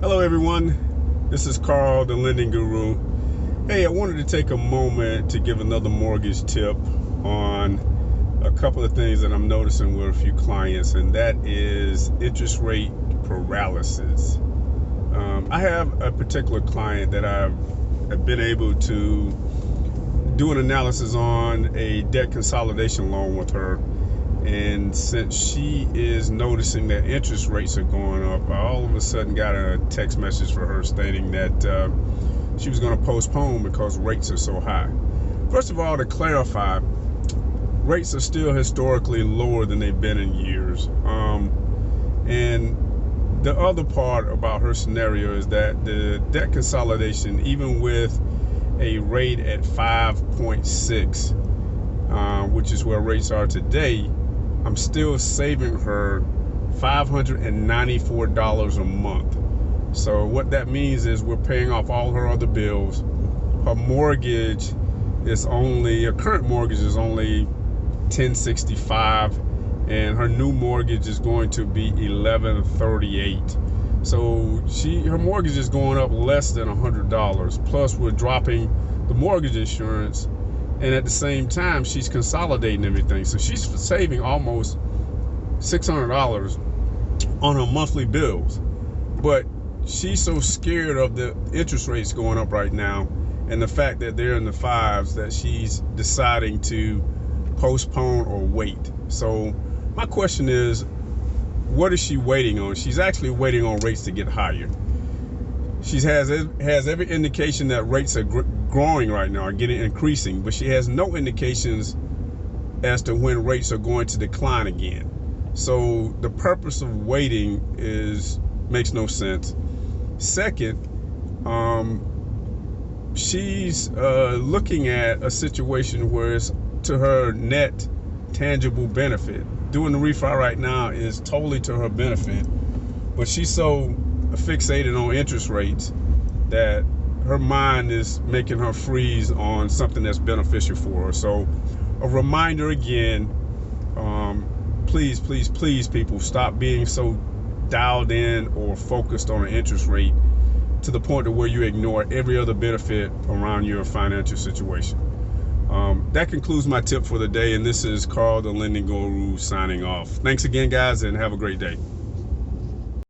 Hello everyone, this is Carl, the lending guru. Hey, I wanted to take a moment to give another mortgage tip on a couple of things that I'm noticing with a few clients, and that is interest rate paralysis. I have a particular client that I've been able to do an analysis on a debt consolidation loan with her. And since she is noticing that interest rates are going up, I all of a sudden got a text message for her stating that she was going to postpone because rates are so high. First of all, to clarify, rates are still historically lower than they've been in years. And the other part about her scenario is that the debt consolidation, even with a rate at 5.6, which is where rates are today, I'm still saving her $594 a month. So what that means is we're paying off all her other bills. Her mortgage is only, her current mortgage is only $1,065, and her new mortgage is going to be $1,138. So her mortgage is going up less than $100. Plus we're dropping the mortgage insurance, and at the same time she's consolidating everything, so she's saving almost $600 on her monthly bills. But she's so scared of the interest rates going up right now and the fact that they're in the fives that she's deciding to postpone or wait. So my question is, what is she waiting on? She's actually waiting on rates to get higher. She has every indication that rates are growing right now, are increasing, but she has no indications as to when rates are going to decline again. So the purpose of waiting makes no sense. Second, she's looking at a situation where it's to her net tangible benefit. Doing the refi right now is totally to her benefit, but she's so fixated on interest rates that her mind is making her freeze on something that's beneficial for her. So a reminder again, please people, stop being so dialed in or focused on an interest rate to the point of where you ignore every other benefit around your financial situation. That concludes my tip for the day, and this is Carl, the lending guru, signing off. Thanks again, guys, and have a great day.